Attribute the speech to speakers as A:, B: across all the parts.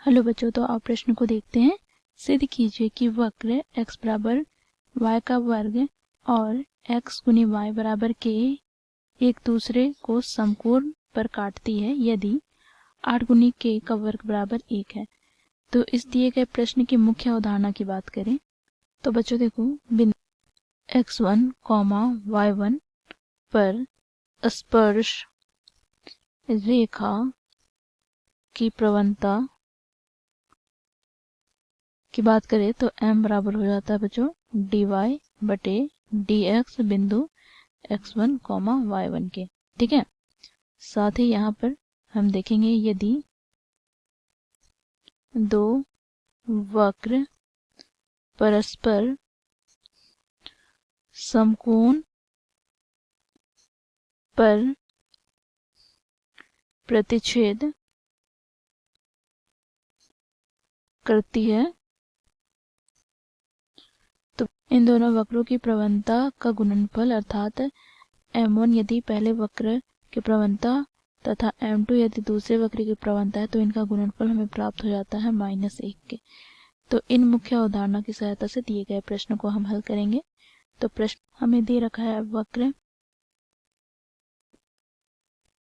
A: Hello बच्चों, तो आप प्रश्न को देखते हैं। सिद्ध कीजिए कि वक्र x बराबर y का वर्ग और x गुनी y बराबर k एक दूसरे को समकोण पर काटती है यदि 8 गुनी k का वर्ग बराबर 1 है। तो इस दिए गए प्रश्न की मुख्य अवधारणा की बात करें तो बच्चों देखो, बिंदु x1, y1 पर स्पर्श रेखा की प्रवणता की बात करें तो m बराबर हो जाता है बच्चों dy बटे dx बिंदु x1, y1 के। ठीक है, साथ ही यहाँ पर हम देखेंगे यदि दो वक्र परस्पर समकोण पर प्रतिच्छेद करती है तो इन दोनों वक्रों की प्रवणता का गुणनफल अर्थात m1 यदि पहले वक्र की प्रवणता तथा m2 यदि दूसरे वक्र की प्रवणता है तो इनका गुणनफल हमें प्राप्त हो जाता है -1 के। तो इन मुख्य अवधारणा की सहायता से दिए गए प्रश्न को हम हल करेंगे। तो प्रश्न हमें दे रखा है वक्र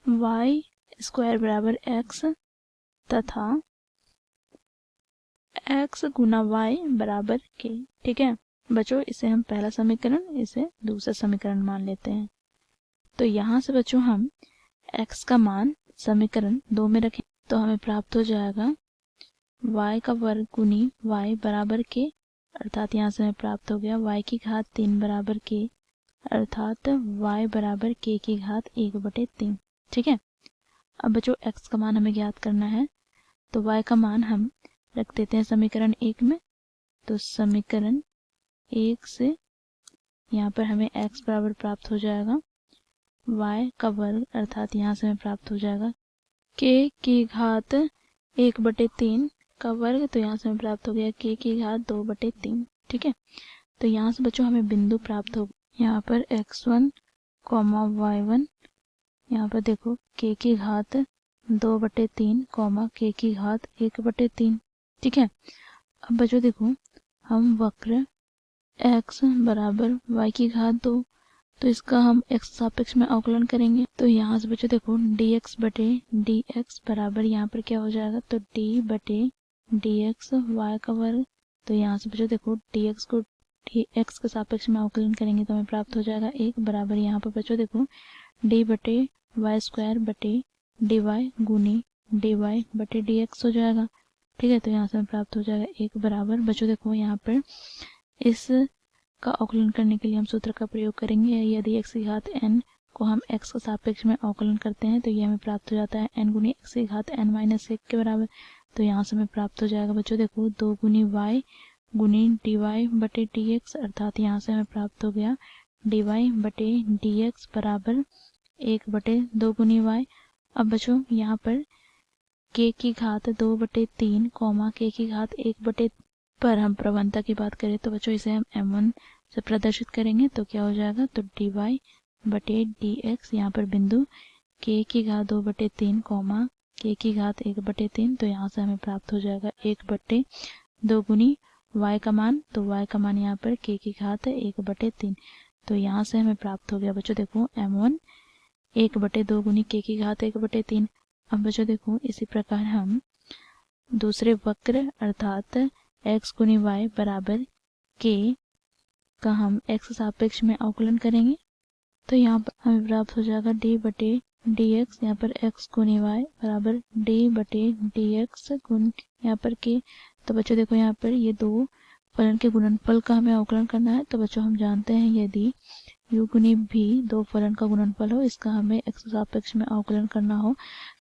A: y स्क्वायर बराबर x तथा x गुना y बराबर k। ठीक है बच्चों, इसे हम पहला समीकरण, इसे दूसरा समीकरण मान लेते हैं। तो यहाँ से बच्चों हम x का मान समीकरण 2 में रखें तो हमें प्राप्त हो जाएगा y का वर्ग गुनी y बराबर k, अर्थात यहाँ से हमें प्राप्त हो गया y की घात 3 बराबर k, अर्थात y बराबर k की घात 1/3। ठीक है, अब बच्चों x का मान हमें ज्ञात करना है तो y का मान हम रख देते हैं समीकरण 1 में। तो समीकरण 1 से यहाँ पर हमें x बराबर प्राप्त हो जाएगा y का वर्ग, अर्थात यहाँ से हमें प्राप्त हो जाएगा k की घात 1/3 का वर्ग, तो यहाँ से हमें प्राप्त हो गया k की घात 2/3। ठीक है, तो यहाँ से बच्चों हमें बिंदु प्राप्त हो, यहाँ पर x1, y1, यहाँ पर देखो k की घात 2/3, k की घात 1/3। ठीक है, अब बच्चों देखो हम वक्र x बराबर y की घात 2, तो इसका हम x सापेक्ष में अवकलन करेंगे। तो यहाँ से बच्चों देखो dx बटे dx बराबर यहाँ पर क्या हो जाएगा, तो d बटे dx y का वर्ग। तो यहाँ से बच्चों देखो dx को dx के सापेक्ष में अवकलन करेंगे तो हमें प्राप्त हो जाएगा 1 बराबर यहाँ पर बच्चों देखो d बटे वाई स्क्वायर बटे dy गुनी dy बटे dx हो जाएगा। ठीक है, तो यहाँ से हमें प्राप्त हो जाएगा 1 बराबर बच्चों देखो यहाँ पर इस का अवकलन करने के लिए हम सूत्र का प्रयोग करेंगे। यदि x की घात n को हम x के सापेक्ष में अवकलन करते हैं तो ये हमें प्राप्त हो जाता है n गुनी x की घात n-1 के बराबर। तो यहाँ से हमें प्राप्त हो जाएगा बच्चों देखो 2 गुनी y गुनी dy बटे dx, अर्थात यहाँ से हमें प्राप्त हो गया dy बटे dx बराबर 1/2 गुनी y। अब बच्चों यहाँ पर k की घात 2/3, k की घात 1 पर हम प्रवणता की बात करें तो बच्चों इसे हम m1 से प्रदर्शित करेंगे तो क्या हो जाएगा, तो dy बटे dx, यहाँ पर बिंदु k की घात 2/3, k की घात 1/3, तो यहाँ से हमें प्राप्त हो जाएगा 1/2 गुनी y का मान। तो y का मान यहाँ पर k की घात 1/3, तो यहाँ से हमें प्राप्त हो गया बच्चों देखो m1 1/2 गुनी k की घात 1/3। अब बच्चों देखो इसी प्रकार हम दूसरे वक्र अर्थात x गुनी y बराबर k का हम x सापेक्ष में अवकलन करेंगे तो यहाँ पर हमें प्राप्त हो जाएगा d बटे dx, यहाँ पर x गुनी y बराबर d बटे dx गुण यहाँ पर k। तो बच्चों देखो यहाँ पर ये दो फलन के गुणनफल का हमें अवकलन करना है। तो बच्चों हम जानते हैं यदि u गुनी v दो फलन का गुणनफल हो, इसका हमें x सापेक्ष में अवकलन करना हो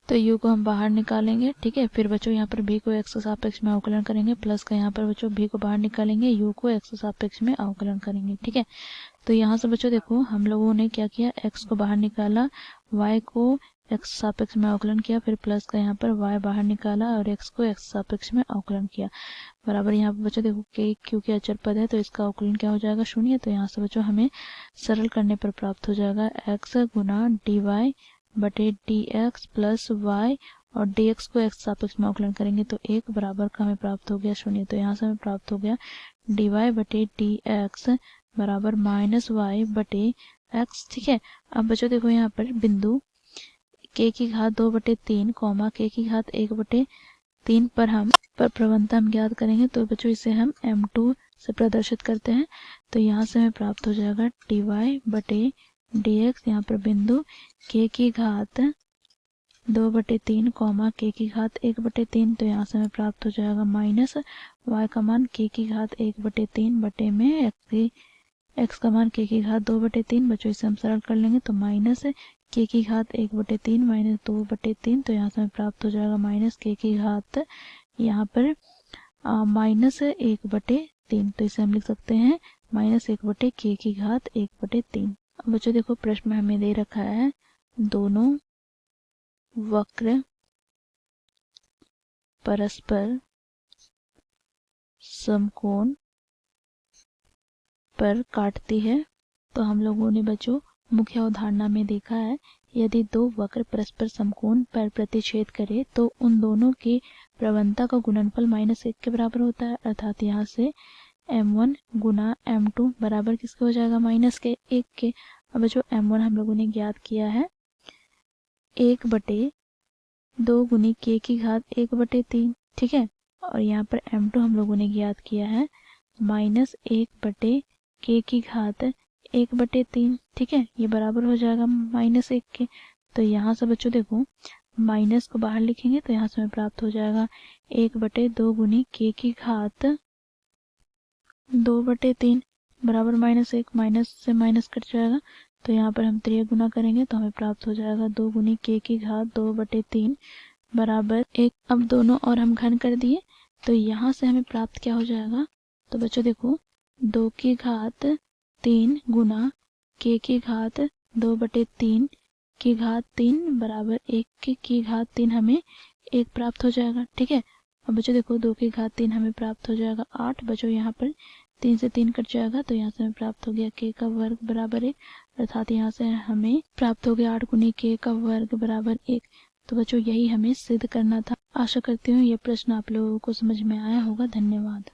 A: तो u को हम बाहर निकालेंगे। ठीक है, फिर बच्चों यहाँ पर v को x के सापेक्ष में अवकलन करेंगे, प्लस का यहाँ पर बच्चों v को बाहर निकालेंगे, u को x के सापेक्ष में अवकलन करेंगे। ठीक है, तो यहाँ से बच्चों देखो हम लोगों ने क्या किया, x को बाहर निकाला, y को x सापेक्ष में अवकलन किया, फिर प्लस का यहाँ पर y बाहर निकाला और x को x सापेक्ष में अवकलन किया, बराबर यहाँ पर बच्चों देखो k क्योंकि अचर पद है तो इसका अवकलन क्या हो जाएगा, 0। तो यहाँ से बच्चों हमें सरल करने पर प्राप्त हो जाएगा x गुना dy बटे dx प्लस y और dx को x सापेक्ष में अवकलन करेंगे तो 1 बराबर का हमें प्राप्त हो गया 0। तो यहाँ से हमें प्राप्त हो गया dy बटे dx बराबर माइनस y बटे x। ठीक है, अब बच्चों देखो यहाँ पर बिंदु k की घात 2/3 कॉमा k की घात 1/3 पर हम प्रवणता हम ज्ञात करेंगे। तो बच्चों इसे हम m2 से प्रदर्शित करते हैं। तो यहाँ से हमें प्राप्त हो जाएगा dy बटे dx, यहाँ पर बिंदु k की घात 2/3 कॉमा k की घात 1/3। तो यहाँ से हमें प्राप्त हो जाएगा माइनस y का मान k की घात 1/3 बटे में x का मान k की घात 2/3। बच्चों इसे हम सरल कर लेंगे तो माइनस k की घात 1/3 माइनस 2/3। तो यहाँ से हमें प्राप्त हो जाएगा माइनस k की घात यहाँ पर माइनस 1/3। तो इसे हम लिख सकते हैं माइनस 1/k की घात 1/3। अब बच्चों देखो प्रश्न में हमें दे रखा है दोनों वक्र परस्पर समकोण पर काटती है। तो हम लोगों ने बच्चों मुख्य अवधारणा में देखा है यदि दो वक्र परस्पर समकोण पर प्रतिच्छेद करे तो उन दोनों की प्रवणता का गुणनफल -1 के बराबर होता है। अर्थात यहाँ से m1 गुना m2 बराबर किसके हो जाएगा -1 के। अब बच्चों m1 हम लोगों ने ज्ञात किया है 1/2 गुनी k की घात 1/3। ठीक है, और यहाँ पर m2 हम लोगों ने ज्ञात किया है -1/k की घात 1/3। ठीक है, ये बराबर हो जाएगा -1 के। तो यहाँ से बच्चों देखो माइनस को बाहर लिखेंगे तो यहाँ से हमें प्राप्त हो जाएगा 1/2 गुनी k की घात 2/3 बराबर -1। माइनस से माइनस कट जाएगा तो यहाँ पर हम 3 गुना करेंगे तो हमें प्राप्त हो जाएगा 2 गुनी k की घात 2/3 बराबर 1। अब दोनों और हम घन कर दिए तो यहाँ से हमें प्राप्त क्या हो जाएगा। तो बच्चों देखो 2 की घात 3 गुना k की घात 2/3 की घात 3 बराबर 1 की घात 3 हमें 1 प्राप्त हो जाएगा। ठीक है, अब बच्चों देखो 2 की घात 3 हमें प्राप्त हो जाएगा 8। बच्चों यहाँ पर 3 से 3 कट जाएगा तो यहाँ से हमें प्राप्त हो गया k का वर्ग बराबर 1। अर्थात यहाँ से हमें प्राप्त हो गया 8 गुनी k का वर्ग बराबर 1। तो बच्चों यही हमें सिद्ध करना था। आशा करती हूँ ये प्रश्न आप लोगों को समझ में आया होगा। धन्यवाद।